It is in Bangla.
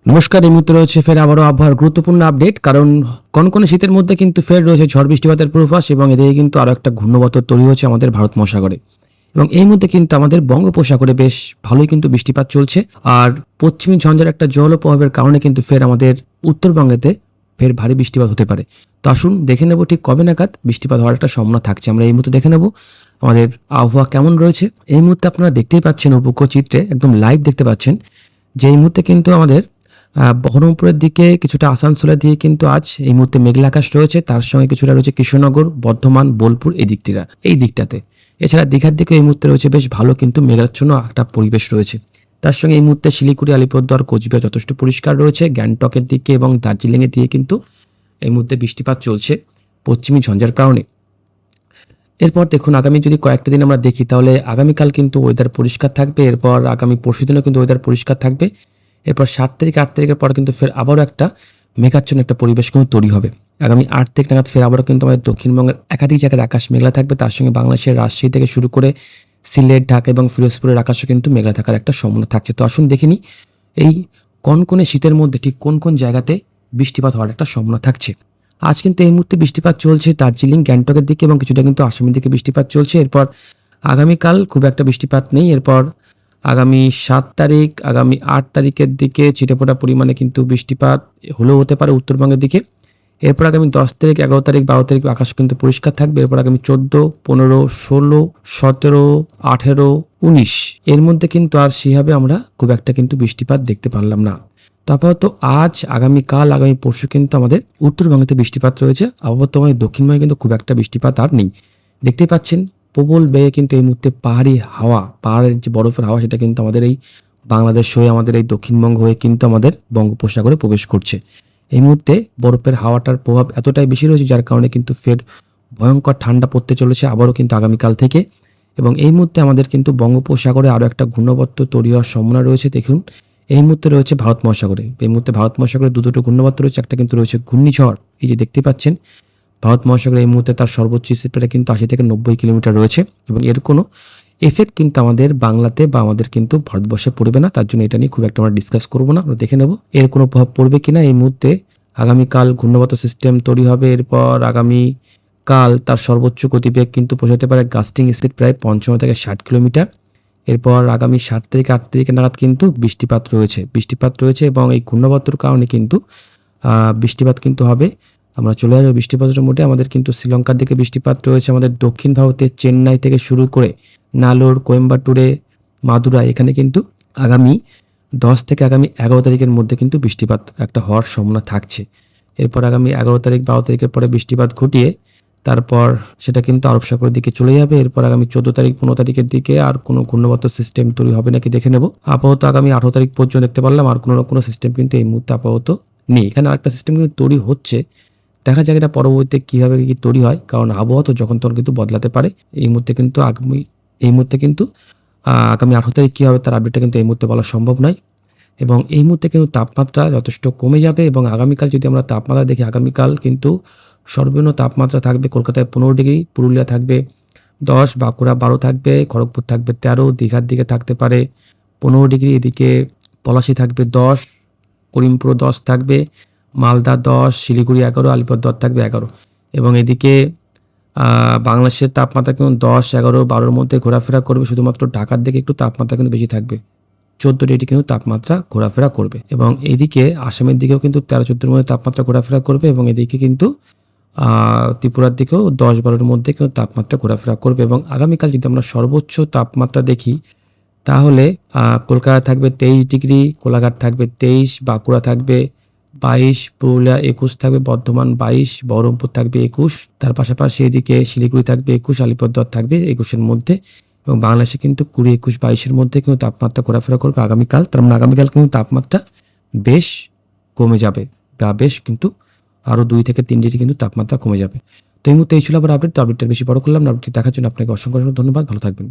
নমস্কার, এই মুহূর্তে রয়েছে ফের আবারও আবহাওয়ার গুরুত্বপূর্ণ আপডেট। কারণ কনকনে শীতের মধ্যে কিন্তু ফের রয়েছে ঝড় বৃষ্টিপাতের পূর্বাভাস এবং এদিকে কিন্তু আরও একটা ঘূর্ণাবর্ত তৈরি হচ্ছে আমাদের ভারত মহাসাগরে। এবং এই মুহূর্তে কিন্তু আমাদের বঙ্গোপসাগরে বেশ ভালোই কিন্তু বৃষ্টিপাত চলছে। আর পশ্চিমী ঝঞ্ঝার একটা জল প্রভাবের কারণে কিন্তু ফের আমাদের উত্তরবঙ্গেতে ফের ভারী বৃষ্টিপাত হতে পারে। তো আসুন দেখে নেব ঠিক কবে নাগাদ বৃষ্টিপাত হওয়ার একটা সম্ভাবনা থাকছে। আমরা এই মুহূর্তে দেখে নেব আমাদের আবহাওয়া কেমন রয়েছে। এই মুহূর্তে আপনারা দেখতেই পাচ্ছেন উপগ্রহ চিত্রে একদম লাইভ দেখতে পাচ্ছেন যে এই মুহূর্তে কিন্তু আমাদের বহরমপুরের দিকে কিছুটা আসানসোলের দিকে কিন্তু আজ এই মুহূর্তে মেঘলা আকাশ রয়েছে। তার সঙ্গে কিছুটা রয়েছে কৃষ্ণনগর, বর্ধমান, বোলপুর এই দিকটাতে। এছাড়া দীঘার দিকে এই মুহূর্তে রয়েছে বেশ ভালো কিন্তু মেঘাচ্ছন্ন একটা পরিবেশ রয়েছে। তার সঙ্গে এই মুহূর্তে শিলিগুড়ি, আলিপুরদুয়ার, কোচবিহার যথেষ্ট পরিষ্কার রয়েছে। গ্যাংটকের দিকে এবং দার্জিলিংয়ের দিকে কিন্তু এই মুহূর্তে বৃষ্টিপাত চলছে পশ্চিমী ঝঞ্ঝার কারণে। এরপর দেখুন আগামী যদি কয়েকটা দিন আমরা দেখি তাহলে আগামীকাল কিন্তু ওয়েদার পরিষ্কার থাকবে। এরপর আগামী পরশু দিনও কিন্তু ওয়েদার পরিষ্কার থাকবে। এরপর 7 তারিখ 8 তারিখের পর কিন্তু ফের আবারও একটা মেঘাচ্ছন্ন একটা পরিবেশ কিন্তু তৈরি হবে। আগামী 8 তারিখ নাগাদ ফের আবারও কিন্তু আমাদের দক্ষিণবঙ্গের একাধিক জায়গায় আকাশ মেঘলা থাকবে। তার সঙ্গে বাংলাদেশের রাজশাহী থেকে শুরু করে সিলেট, ঢাকা এবং ফিরোজপুরের আকাশও কিন্তু মেঘলা থাকার একটা সম্ভাবনা থাকছে। তো আসুন দেখে নিই এই কনকনে শীতের মধ্যে ঠিক কোন কোন জায়গাতে বৃষ্টিপাত হওয়ার একটা সম্ভাবনা থাকছে। আজ কিন্তু এই মুহূর্তে বৃষ্টিপাত চলছে দার্জিলিং, গ্যাংটকের দিকে এবং কিছুটা কিন্তু আসামের দিকে বৃষ্টিপাত চলছে। এরপর আগামীকাল খুব একটা বৃষ্টিপাত নেই। এরপর আগামী 7 তারিখ, আগামী 8 তারিখের দিকে ছিটেফোঁটা পরিমাণে কিন্তু বৃষ্টিপাত হলেও হতে পারে উত্তরবঙ্গের দিকে। এরপর আগামী 10 তারিখ, 11 তারিখ, 12 তারিখ আকাশ কিন্তু পরিষ্কার থাকবে। এরপর আগামী 14, 15, 16, 17, 18, 19 এর মধ্যে কিন্তু আর সেভাবে আমরা খুব একটা কিন্তু বৃষ্টিপাত দেখতে পারলাম না। তো আপাতত আজ, আগামীকাল, আগামী পরশু কিন্তু আমাদের উত্তরবঙ্গেতে বৃষ্টিপাত রয়েছে। আপাতত আমাদের দক্ষিণবঙ্গে কিন্তু খুব একটা বৃষ্টিপাত আর নেই। দেখতেই পাচ্ছেন প্রবল বেগে কিন্তু এই মুহূর্তে পাহাড়ি হাওয়া, পাহাড়ের যে বরফের হাওয়া সেটা কিন্তু আমাদের এই বাংলাদেশ হয়ে আমাদের এই দক্ষিণবঙ্গ হয়ে কিন্তু আমাদের বঙ্গোপসাগরে প্রবেশ করছে। এই মুহূর্তে বরফের হাওয়াটার প্রভাব এতটাই বেশি রয়েছে যার কারণে কিন্তু ফের ভয়ঙ্কর ঠান্ডা পড়তে চলেছে আবারও কিন্তু আগামীকাল থেকে। এবং এই মুহূর্তে আমাদের কিন্তু বঙ্গোপসাগরে আরও একটা ঘূর্ণাবর্ত তৈরি হওয়ার সম্ভাবনা রয়েছে। দেখুন এই মুহূর্তে রয়েছে ভারত মহাসাগরে, এই মুহূর্তে ভারত মহাসাগরে দুটো ঘূর্ণাবর্ত রয়েছে। একটা কিন্তু রয়েছে ঘূর্ণিঝড়, এই যে দেখতে পাচ্ছেন ভারত মহাসাগরে এই মুহূর্তে তার সর্বোচ্চ স্পিড কিন্তু 80 থেকে 90 কিলোমিটার রয়েছে। এবং এর কোনো এফেক্ট কিন্তু আমাদের বাংলাতে বা আমাদের কিন্তু ভারতবর্ষে পড়বে না। তার জন্য এটা নিয়ে খুব একটা আমরা ডিসকাস করবো না, আমরা দেখে নেব এর কোনো প্রভাব পড়বে কিনা। এই মুহূর্তে আগামীকাল ঘূর্ণাবর্ত সিস্টেম তৈরি হবে। এরপর আগামীকাল তার সর্বোচ্চ গতিবেগ কিন্তু পৌঁছাতে পারে গাস্টিং স্পিড প্রায় 55 থেকে 60 কিলোমিটার। এরপর আগামী 7 তারিখ 8 তারিখে নাগাদ কিন্তু বৃষ্টিপাত রয়েছে এবং এই ঘূর্ণাবর্তর কারণে কিন্তু বৃষ্টিপাত কিন্তু হবে। আমরা চলে আসবো বৃষ্টিপাতের মোটে। আমাদের কিন্তু শ্রীলঙ্কার দিকে বৃষ্টিপাত রয়েছে। আমাদের দক্ষিণ ভারতের চেন্নাই থেকে শুরু করে নালোর, কোয়েম্বাটুরে, মাদুরাই এখানে কিন্তু আগামী 10 থেকে আগামী 11 তারিখের মধ্যে কিন্তু বৃষ্টিপাত একটা হওয়ার সম্ভাবনা থাকছে। এরপর আগামী 11 তারিখ 12 তারিখের পরে বৃষ্টিপাত ঘটিয়ে তারপর সেটা কিন্তু আরব সাগরের দিকে চলে যাবে। এরপর আগামী 14 তারিখ 15 তারিখের দিকে আর কোনো ঘূর্ণাবর্ত সিস্টেম তৈরি হবে নাকি দেখে নেব। আপাতত আগামী 18 তারিখ পর্যন্ত দেখতে পারলাম আর কোনো সিস্টেম কিন্তু এই মুহূর্তে আপাতত নেই। এখানে আরেকটা সিস্টেম কিন্তু তৈরি হচ্ছে, দেখা যাক এটা পরবর্তীতে কীভাবে কী তৈরি হয়, কারণ আবহাওয়া তো যখন তখন কিন্তু বদলাতে পারে। এই মুহূর্তে কিন্তু আগামী 18 তারিখ কী হবে তার আপডেটটা কিন্তু এই মুহূর্তে বলা সম্ভব নয়। এবং এই মুহূর্তে কিন্তু তাপমাত্রা যথেষ্ট কমে যাবে। এবং আগামীকাল যদি আমরা তাপমাত্রা দেখি, আগামীকাল কিন্তু সর্বনিম্ন তাপমাত্রা থাকবে কলকাতায় 15 ডিগ্রি, পুরুলিয়া থাকবে 10, বাঁকুড়া 12 থাকবে, খড়গপুর থাকবে 13, দীঘার দিকে থাকতে পারে 15 ডিগ্রি, এদিকে পলাশী থাকবে 10, করিমপুর 10 থাকবে, মালদা 10, শিলিগুড়ি 11, আলিপুরদুয়ার থাকবে 11। এবং এদিকে বাংলাদেশের তাপমাত্রা কিন্তু 10, 11, 12-র মধ্যে ঘোরাফেরা করবে। শুধুমাত্র ঢাকার দিকে একটু তাপমাত্রা কিন্তু বেশি থাকবে, 14 ডিগ্রি কিন্তু তাপমাত্রা ঘোরাফেরা করবে। এবং এদিকে আসামের দিকেও কিন্তু 13-14-র মধ্যে তাপমাত্রা ঘোরাফেরা করবে। এবং এদিকে কিন্তু ত্রিপুরার দিকেও 10-12-র মধ্যে কিন্তু তাপমাত্রা ঘোরাফেরা করবে। এবং আগামীকাল যদি আমরা সর্বোচ্চ তাপমাত্রা দেখি তাহলে কলকাতা থাকবে 23 ডিগ্রি, কোলাঘাট থাকবে 23, বাঁকুড়া থাকবে 22, পুরুলিয়া 21 থাকবে, বর্ধমান 22, বহরমপুর থাকবে 21, তার পাশাপাশি এদিকে শিলিগুড়ি থাকবে 21, আলিপুরদুয়ার থাকবে 21-এর মধ্যে। এবং বাংলাদেশে কিন্তু 20, 21, 22-এর মধ্যে কিন্তু তাপমাত্রা ঘোরাফেরা করবে আগামীকাল। তার মানে আগামীকাল কিন্তু তাপমাত্রা বেশ কমে যাবে বা বেশ কিন্তু আরও 2 থেকে 3 ডিগ্রি কিন্তু তাপমাত্রা কমে যাবে। তো এই মুহূর্তে এই ছিল আবার আপডেট। তো আপডেটটা বেশি বড় করলাম না, আপডেটটি দেখার জন্য আপনাকে অসংখ্য ধন্যবাদ। ভালো থাকবেন।